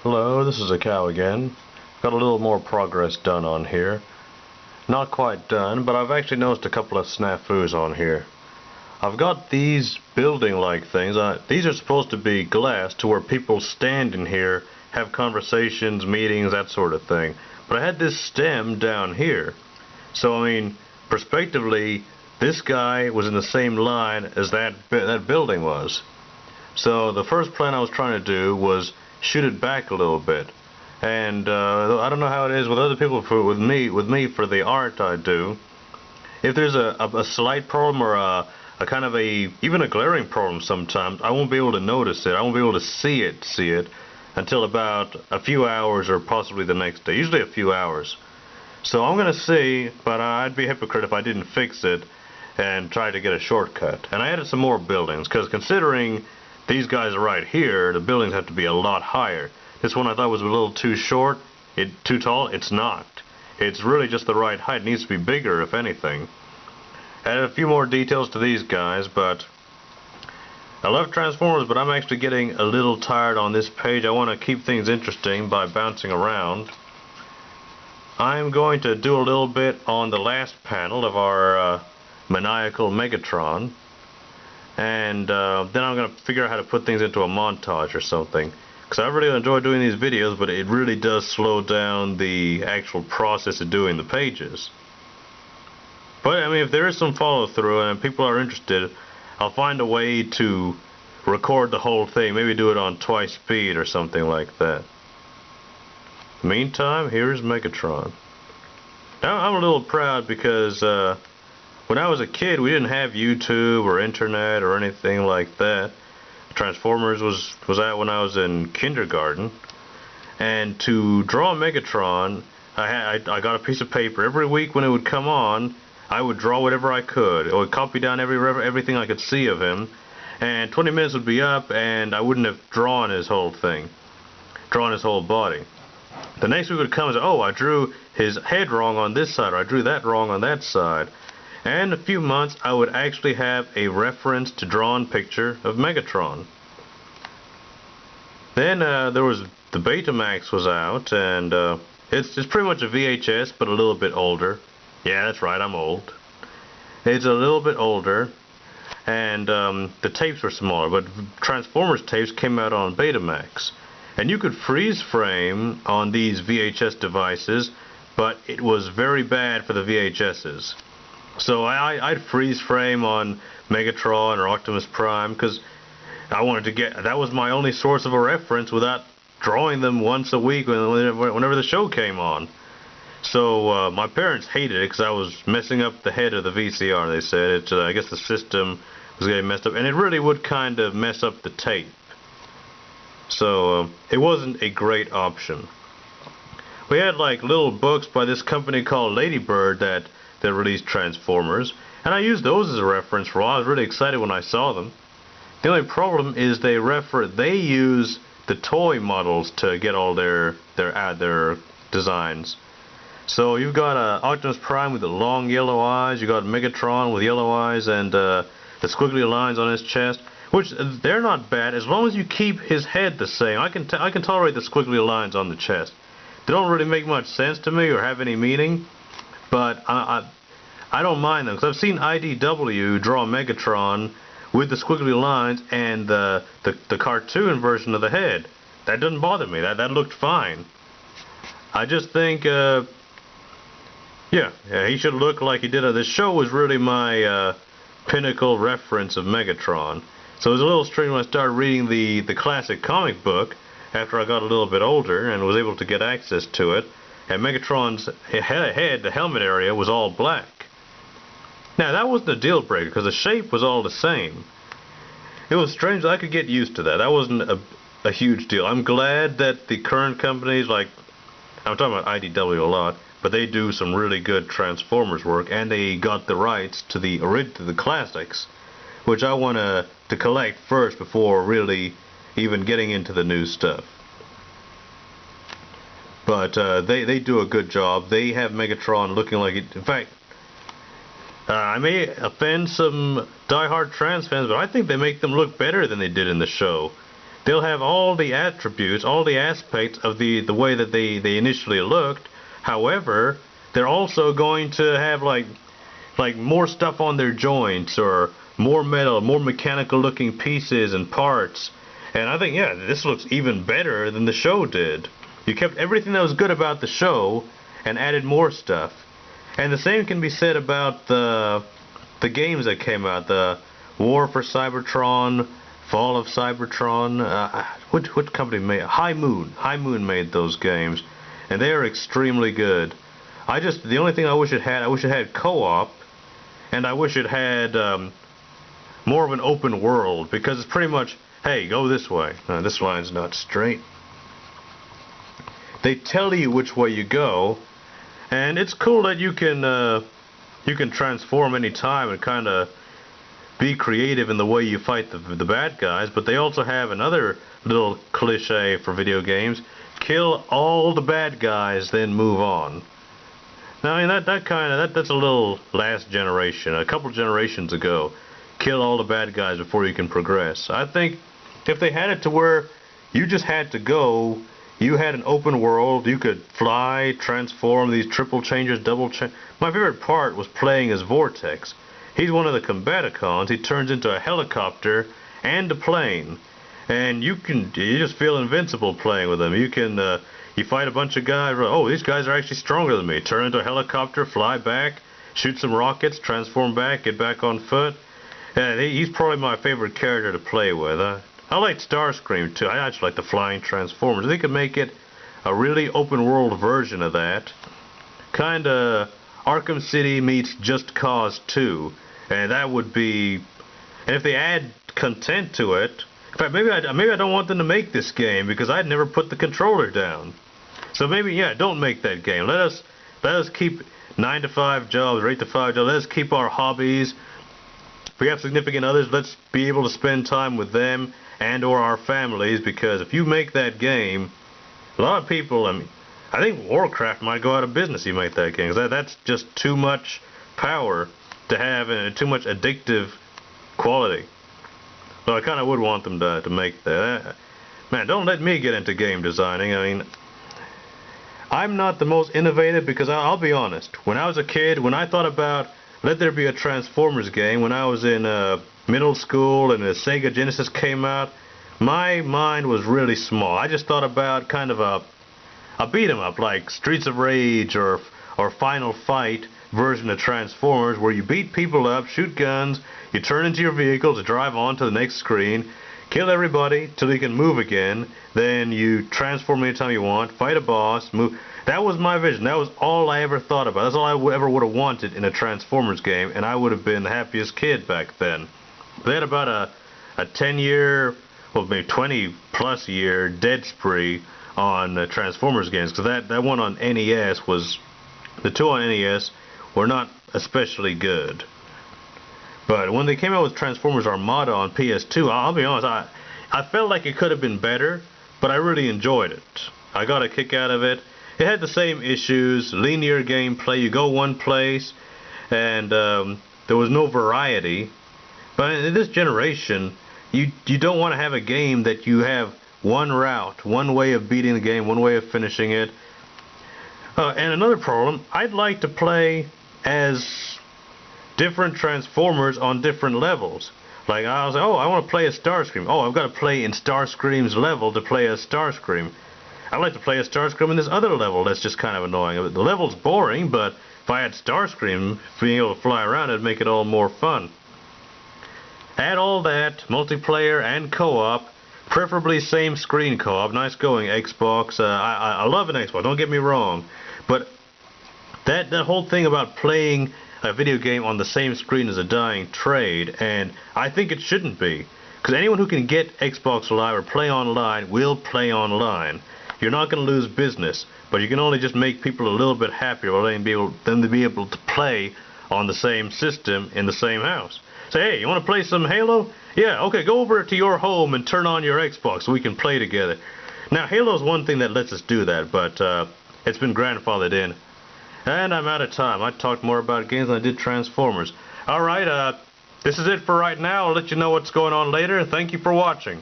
Hello, this is a cow again. Got a little more progress done on here. Not quite done, but I've actually noticed a couple of snafus on here. I've got these building-like things. These are supposed to be glass to where people stand in here, have conversations, meetings, that sort of thing. But I had this stem down here. So, I mean, prospectively, this guy was in the same line as that building was. So the first plan I was trying to do was shoot it back a little bit. And I don't know how it is with other people. With me for the art I do, if there's a slight problem or a kind of even a glaring problem sometimes, I won't be able to notice it. I won't be able to see it until about a few hours or possibly the next day. Usually a few hours. So I'm gonna see, but I'd be a hypocrite if I didn't fix it and try to get a shortcut. And I added some more buildings because considering these guys are right here, the buildings have to be a lot higher. This one I thought was a little too short, too tall. It's not. It's really just the right height. It needs to be bigger, if anything. Added a few more details to these guys, but I love Transformers, but I'm actually getting a little tired on this page. I want to keep things interesting by bouncing around. I'm going to do a little bit on the last panel of our maniacal Megatron. And then I'm going to figure out how to put things into a montage or something. Because I really enjoy doing these videos, but it really does slow down the actual process of doing the pages. But, I mean, if there is some follow-through and people are interested, I'll find a way to record the whole thing. Maybe do it on twice speed or something like that. Meantime, here's Megatron. Now, I'm a little proud because when I was a kid, we didn't have YouTube or internet or anything like that. Transformers was out when I was in kindergarten, and to draw Megatron, I got a piece of paper. Every week when it would come on, I would draw whatever I could. I would copy down everything I could see of him, and 20 minutes would be up, and I wouldn't have drawn his whole thing, drawn his whole body. The next week would come and say, oh, I drew his head wrong on this side, or I drew that wrong on that side. And in a few months, I would actually have a reference to drawn picture of Megatron. Then there was the Betamax was out, and it's pretty much a VHS, but a little bit older. Yeah, that's right, I'm old. It's a little bit older, and the tapes were smaller, but Transformers tapes came out on Betamax. And you could freeze frame on these VHS devices, but it was very bad for the VHSs. So I'd freeze frame on Megatron or Optimus Prime because I wanted to that was my only source of a reference without drawing them once a week whenever the show came on. So my parents hated it because I was messing up the head of the VCR. They said I guess the system was getting messed up, and it really would kind of mess up the tape. So it wasn't a great option. We had like little books by this company called Ladybird that released Transformers, and I used those as a reference for a while. I was really excited when I saw them. The only problem is they use the toy models to get all their designs. So you've got Optimus Prime with the long yellow eyes. You got Megatron with yellow eyes and the squiggly lines on his chest, which they're not bad as long as you keep his head the same. I can tolerate the squiggly lines on the chest. They don't really make much sense to me or have any meaning. But I don't mind them because I've seen IDW draw Megatron with the squiggly lines and the cartoon version of the head. That doesn't bother me. That looked fine. I just think, yeah, he should look like he did. This show was really my pinnacle reference of Megatron. So it was a little strange when I started reading the classic comic book after I got a little bit older and was able to get access to it. And Megatron's head, the helmet area, was all black. Now, that wasn't a deal breaker, because the shape was all the same. It was strange. I could get used to that. That wasn't a huge deal. I'm glad that the current companies, like, I'm talking about IDW a lot, but they do some really good Transformers work, and they got the rights to the classics, which I want to collect first before really even getting into the new stuff. But they do a good job. They have Megatron looking like it. In fact, I may offend some die-hard trans fans, but I think they make them look better than they did in the show. they'll have all the attributes, all the aspects of the way that they initially looked. However, they're also going to have like more stuff on their joints, or more metal, more mechanical looking pieces and parts. And I think, yeah, this looks even better than the show did. You kept everything that was good about the show and added more stuff. And the same can be said about the games that came out, the War for Cybertron, Fall of Cybertron. Which company made it? High Moon. High Moon made those games, and they are extremely good. The only thing I wish it had co-op, and I wish it had more of an open world, because it's pretty much, hey, go this way. This line's not straight. They tell you which way you go, and it's cool that you can transform anytime and kind of be creative in the way you fight the bad guys. But they also have another little cliche for video games: kill all the bad guys, then move on. Now, I mean, that's a little last generation, a couple generations ago. Kill all the bad guys before you can progress. I think if they had it to where you just had to go, you had an open world, you could fly, transform, these triple changes, double change. My favorite part was playing as Vortex. He's one of the Combaticons. He turns into a helicopter and a plane, and you just feel invincible playing with him. You fight a bunch of guys. Oh, these guys are actually stronger than me. Turn into a helicopter, fly back, shoot some rockets, transform back, get back on foot. He's probably my favorite character to play with. I like Starscream too. I actually like the flying Transformers. They could make it a really open world version of that. Kinda Arkham City meets Just Cause 2. And that would be... And if they add content to it... In fact, maybe I don't want them to make this game, because I'd never put the controller down. So maybe, yeah, don't make that game. Let us keep 9-to-5 jobs, or 8-to-5 jobs. Let us keep our hobbies. If we have significant others, let's be able to spend time with them and or our families, because if you make that game, a lot of people, I think Warcraft might go out of business if you make that game, because that's just too much power to have, and too much addictive quality. So I kind of would want them to make that. Man, don't let me get into game designing. I mean, I'm not the most innovative, because I'll be honest, when I was a kid, when I thought about let there be a Transformers game, when I was in middle school and the Sega Genesis came out, my mind was really small. I just thought about kind of a beat 'em up like Streets of Rage or Final Fight version of Transformers, where you beat people up, shoot guns, you turn into your vehicle to drive on to the next screen, kill everybody till you can move again, then you transform anytime you want, fight a boss, move. That was my vision. That was all I ever thought about. That's all I ever would have wanted in a Transformers game, and I would have been the happiest kid back then. They had about a 10-year, well, maybe 20-plus year dead spree on Transformers games, because that one on NES was, the two on NES were not especially good. But when they came out with Transformers Armada on PS2, I'll be honest, I felt like it could have been better, but I really enjoyed it. I got a kick out of it. It had the same issues, linear gameplay, you go one place, and there was no variety. But in this generation, you don't want to have a game that you have one route, one way of beating the game, one way of finishing it. And another problem, I'd like to play as different Transformers on different levels. Like, I was like, oh, I want to play as Starscream. Oh, I've got to play in Starscream's level to play as Starscream. I'd like to play as Starscream in this other level that's just kind of annoying. The level's boring, but if I had Starscream being able to fly around, it'd make it all more fun. Add all that, multiplayer and co-op, preferably same screen co-op. Nice going, Xbox. I love an Xbox, don't get me wrong. But that whole thing about playing a video game on the same screen is a dying trade, and I think it shouldn't be. Because anyone who can get Xbox Live or play online will play online. You're not going to lose business, but you can only just make people a little bit happier by letting them to be able to play on the same system in the same house. Say, hey, you want to play some Halo? Yeah, okay, go over to your home and turn on your Xbox so we can play together. Now, Halo's one thing that lets us do that, but it's been grandfathered in. And I'm out of time. I talked more about games than I did Transformers. Alright, this is it for right now. I'll let you know what's going on later. Thank you for watching.